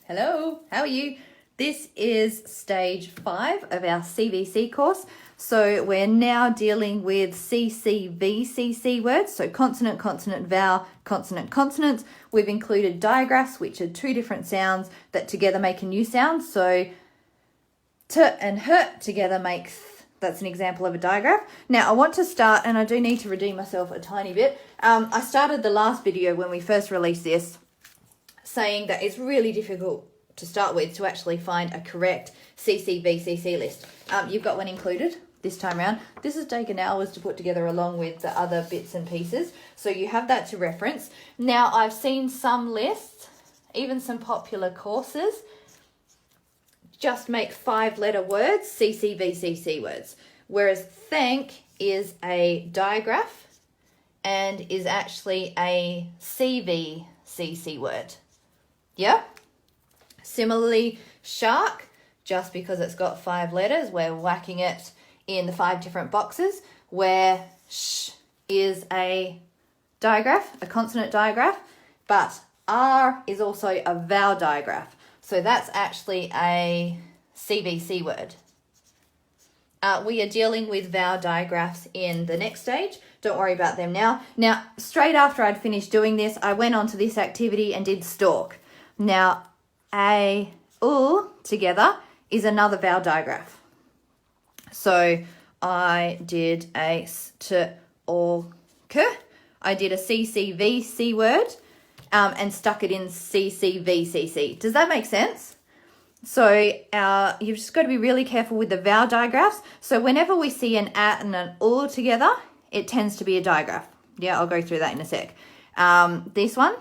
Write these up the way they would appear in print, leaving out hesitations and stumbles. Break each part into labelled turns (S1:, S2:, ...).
S1: Hello, how are you? This is stage 5 of our CVC course. So we're now dealing with CCVCC words, so consonant, consonant, vowel, consonant, consonants. We've included digraphs, which are two different sounds that together make a new sound. So t and h together make th. That's an example of a digraph. Now I want to start, and I do need to redeem myself a tiny bit. I started the last video when we first released this saying that it's really difficult to start with to actually find a correct CCVCC list. You've got one included this time around. This has taken hours to put together along with the other bits and pieces. So you have that to reference. Now I've seen some lists, even some popular courses, just make 5-letter words, CCVCC words. Whereas thank is a digraph and is actually a CVCC word. Yeah? Similarly, shark, just because it's got 5 letters, we're whacking it in the 5 different boxes, where sh is a digraph, a consonant digraph, but r is also a vowel digraph. So that's actually a CVC word. We are dealing with vowel digraphs in the next stage. Don't worry about them now. Now, straight after I'd finished doing this, I went on to this activity and did stalk. Now, a, u together is another vowel digraph. So I did a st, or, k. I did a CCVC word and stuck it in CCVCC. Does that make sense? So you've just got to be really careful with the vowel digraphs. So whenever we see an at and an u together, it tends to be a digraph. Yeah, I'll go through that in a sec. This one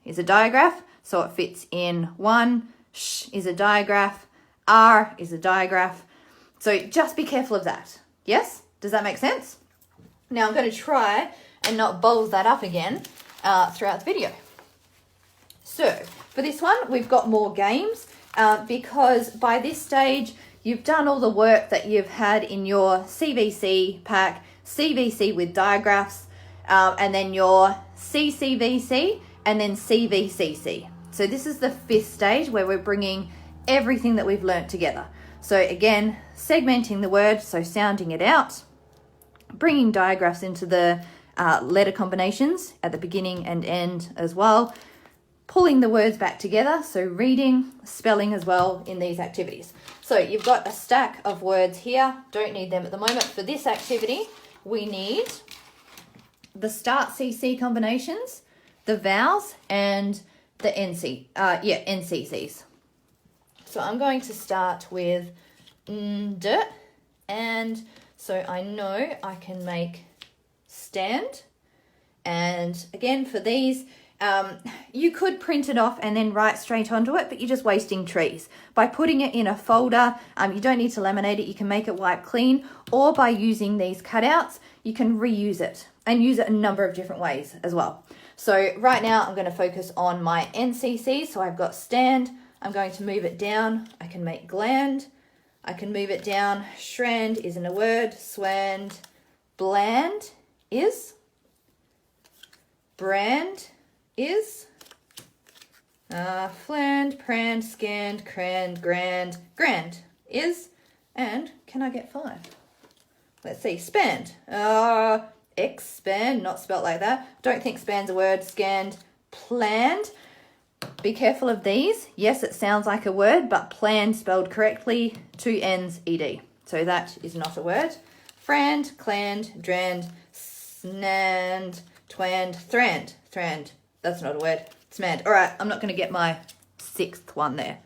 S1: is a digraph, so it fits in one. Sh is a digraph. R is a digraph. So just be careful of that. Yes? Does that make sense? Now I'm going to try and not bowl that up again throughout the video. So for this one, we've got more games because by this stage, you've done all the work that you've had in your CVC pack, CVC with digraphs, and then your CCVC, and then CVCC. So this is the 5th stage where we're bringing everything that we've learnt together. So again, segmenting the word, so sounding it out, bringing digraphs into the letter combinations at the beginning and end as well, pulling the words back together, so reading, spelling as well in these activities. So you've got a stack of words here, don't need them at the moment. For this activity, we need the start CC combinations, the vowels, and the NCCs. So I'm going to start with nd, and so I know I can make stand. And again, for these, you could print it off and then write straight onto it, but you're just wasting trees. By putting it in a folder, you don't need to laminate it, you can make it wipe clean, or by using these cutouts, you can reuse it and use it a number of different ways as well. So right now I'm going to focus on my NCC. So I've got stand, I'm going to move it down, I can make gland, I can move it down, shrand isn't a word, swand, bland is, brand is, fland, prand, scanned, crand, grand, grand is, and can I get 5? Let's see, spanned, expand, not spelt like that. Don't think span's a word. Scanned, planned. Be careful of these. Yes, it sounds like a word, but planned spelled correctly, 2 N's, ed. So that is not a word. Frand, cland, drand, snand, twand, thrand, thrand. That's not a word. Smand. All right, I'm not going to get my 6th one there.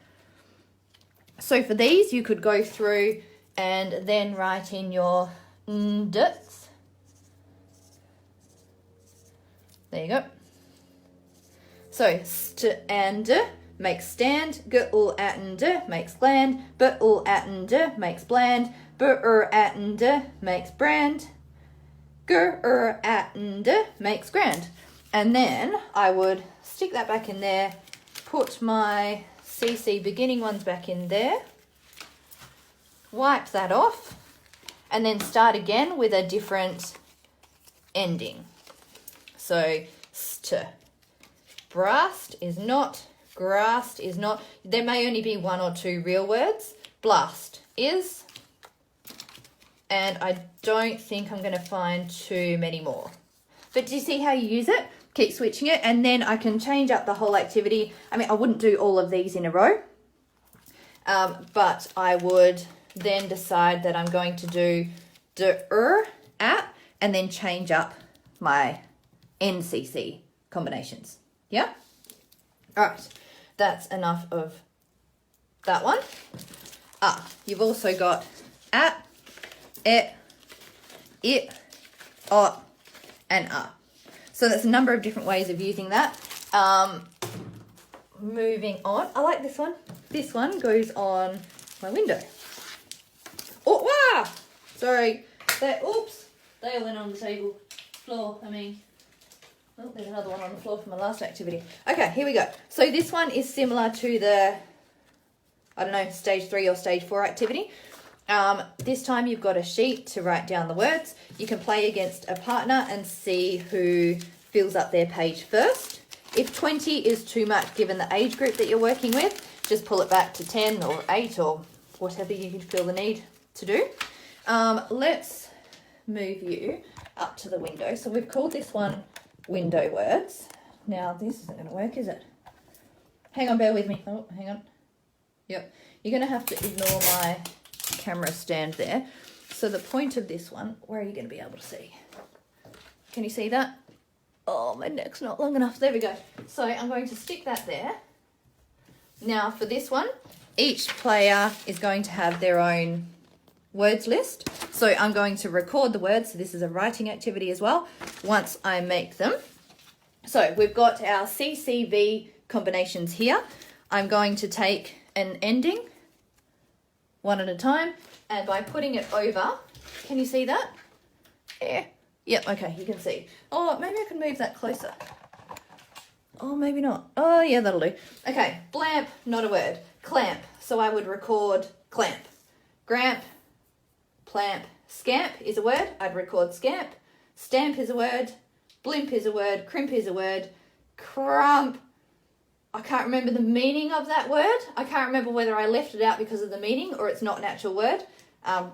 S1: So for these, you could go through and then write in your nds. There you go. So st and d makes stand, g ul at and d makes gland, b ul at and d makes bland, b at and d makes brand, g at and d makes grand. And then I would stick that back in there, put my CC beginning ones back in there, wipe that off, and then start again with a different ending. So st. Brast is not Grassed is not. There may only be 1 or 2 real words. Blast is. And I don't think I'm going to find too many more. But do you see how you use it? Keep switching it, and then I can change up the whole activity. I mean, I wouldn't do all of these in a row, but I would then decide that I'm going to do at, and then change up my NCC combinations. Yeah? All right, that's enough of that one. You've also got at, et, it, ot, and So that's a number of different ways of using that. Moving on. I like this one. This one goes on my window. Oh, wow! Sorry. Oops. They all went on the table. Floor, I mean. Oh, there's another one on the floor from my last activity. Okay, here we go. So this one is similar to the, I don't know, stage 3 or stage 4 activity. This time you've got a sheet to write down the words. You can play against a partner and see who fills up their page first. If 20 is too much given the age group that you're working with, just pull it back to 10 or 8 or whatever you feel the need to do. Let's move you up to the window. So we've called this one window words. Now this isn't going to work, is it? Hang on, bear with me. Oh, hang on. Yep. You're going to have to ignore my camera stand there. So the point of this one, where are you going to be able to see? Can you see that? Oh, my neck's not long enough. There we go. So I'm going to stick that there. Now for this one, each player is going to have their own words list. So I'm going to record the words. So this is a writing activity as well, once I make them. So we've got our CCV combinations here. I'm going to take an ending one at a time, and by putting it over, can you see that? Yeah. Yep, okay, you can see. Oh, maybe I can move that closer. Oh, maybe not. Oh, yeah, that'll do. Okay, blamp, not a word. Clamp, so I would record clamp. Gramp, plamp, scamp is a word. I'd record scamp. Stamp is a word. Blimp is a word. Crimp is a word. Crump, I can't remember the meaning of that word. I can't remember whether I left it out because of the meaning or it's not an actual word.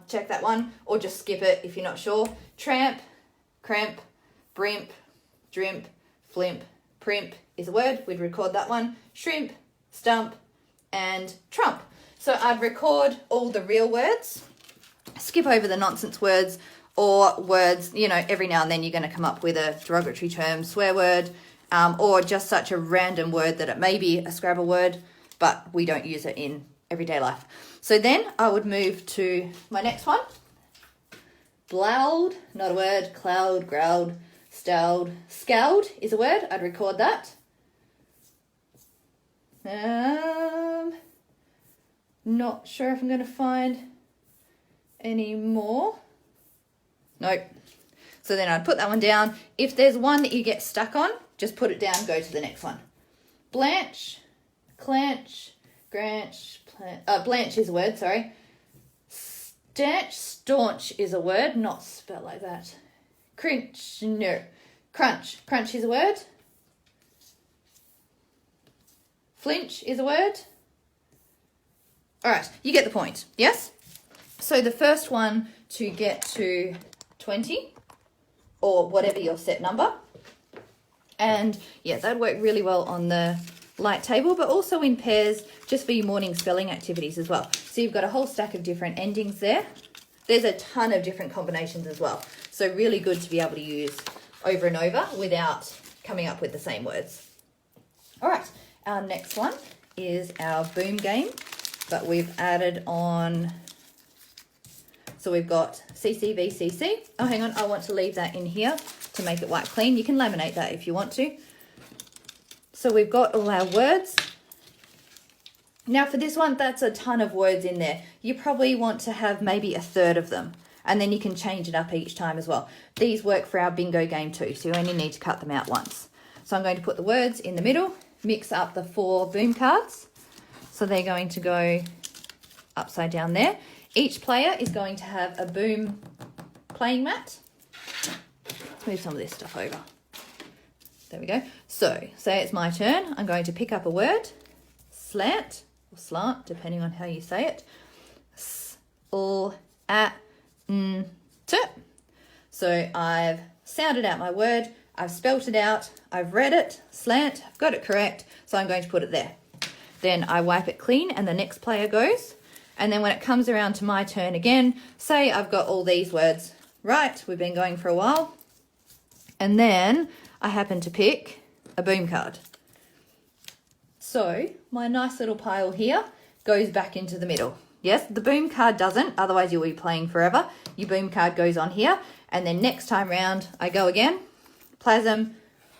S1: Check that one, or just skip it if you're not sure. Tramp, cramp, brimp, drimp, flimp, primp is a word. We'd record that one. Shrimp, stump, and trump. So I'd record all the real words, skip over the nonsense words, or words, you know, every now and then you're going to come up with a derogatory term, swear word, or just such a random word that it may be a Scrabble word, but we don't use it in everyday life. So then I would move to my next one. Blowed, not a word. Cloud, growled, stowed. Scowled is a word. I'd record that. Not sure if I'm going to find any more. Nope. So then I'd put that one down. If there's one that you get stuck on, just put it down, go to the next one. Blanch, clanch, granch, blanch is a word, sorry. Stanch, staunch is a word, not spelled like that. Crinch, no. Crunch, crunch is a word. Flinch is a word. All right, you get the point, yes? So the first one to get to 20, or whatever your set number. And yeah, that'd work really well on the light table, but also in pairs just for your morning spelling activities as well. So you've got a whole stack of different endings there. There's a ton of different combinations as well. So really good to be able to use over and over without coming up with the same words. All right, our next one is our boom game, but we've added on, so we've got CCVCC. Oh, hang on, I want to leave that in here to make it white clean. You can laminate that if you want to. So we've got all our words. Now for this one, that's a ton of words in there. You probably want to have maybe a third of them, and then you can change it up each time as well. These work for our bingo game too, so you only need to cut them out once. So I'm going to put the words in the middle, mix up the 4 boom cards. So they're going to go upside down there. Each player is going to have a boom playing mat. Let's move some of this stuff over. There we go. So say it's my turn. I'm going to pick up a word. slant or slant, depending on how you say it. S, l, a, n, t. So I've sounded out my word, I've spelt it out, I've read it, slant, I've got it correct, so I'm going to put it there. Then I wipe it clean and the next player goes. And then when it comes around to my turn again, say I've got all these words right, we've been going for a while, and then I happen to pick a boom card. So my nice little pile here goes back into the middle. Yes, the boom card doesn't, otherwise you'll be playing forever. Your boom card goes on here, and then next time round I go again, plasm,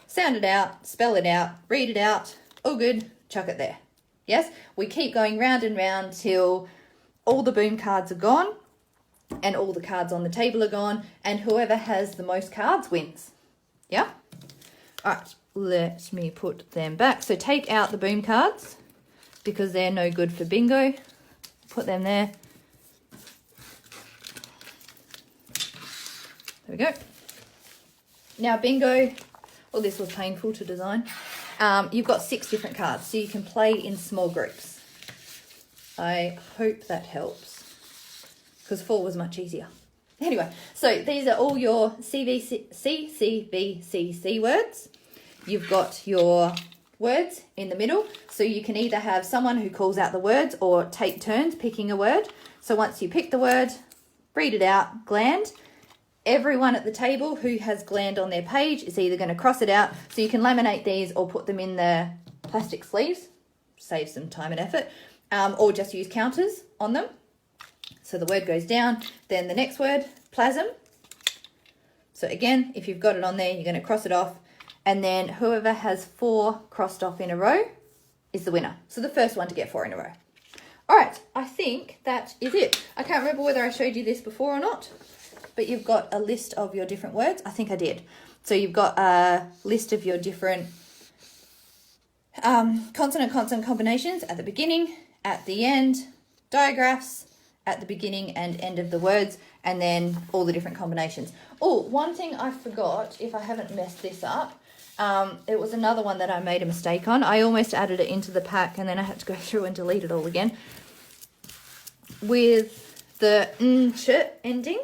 S1: sound it out, spell it out, read it out, all good, chuck it there. Yes, we keep going round and round till all the boom cards are gone and all the cards on the table are gone, and whoever has the most cards wins. Yeah? All right, let me put them back. So take out the boom cards because they're no good for bingo. Put them there. There we go. Now bingo, well, this was painful to design. You've got 6 different cards, so you can play in small groups. I hope that helps, because 4 was much easier. Anyway, so these are all your CCVCC words. You've got your words in the middle, so you can either have someone who calls out the words or take turns picking a word. So once you pick the word, read it out, gland. Everyone at the table who has gland on their page is either going to cross it out, so you can laminate these or put them in the plastic sleeves, save some time and effort, or just use counters on them. So the word goes down, then the next word, plasm. So again, if you've got it on there, you're going to cross it off, and then whoever has 4 crossed off in a row is the winner. So the first one to get 4 in a row. All right, I think that is it. I can't remember whether I showed you this before or not, but you've got a list of your different words. I think I did. So you've got a list of your different consonant-consonant combinations at the beginning, at the end, digraphs at the beginning and end of the words, and then all the different combinations. Oh, one thing I forgot, if I haven't messed this up, it was another one that I made a mistake on. I almost added it into the pack and then I had to go through and delete it all again. With the ch ending,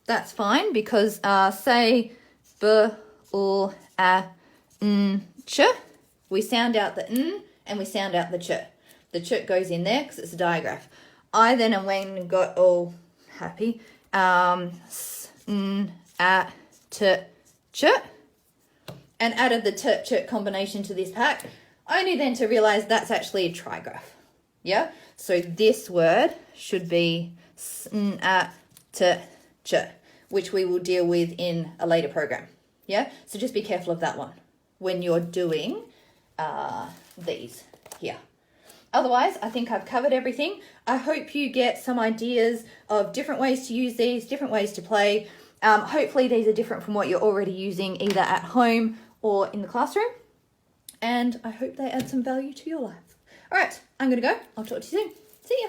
S1: that's fine, because say b, l, a, ch, we sound out the n and we sound out the ch. The ch goes in there because it's a digraph. I then went and got all happy. S, n, a, t, ch, and added the t, ch combination to this pack, only then to realize that's actually a trigraph. Yeah? So this word should be s, n, a, t, ch, which we will deal with in a later program. Yeah? So just be careful of that one when you're doing these here. Otherwise, I think I've covered everything. I hope you get some ideas of different ways to use these, different ways to play. Hopefully these are different from what you're already using either at home or in the classroom. And I hope they add some value to your life. All right, I'm going to go. I'll talk to you soon. See ya.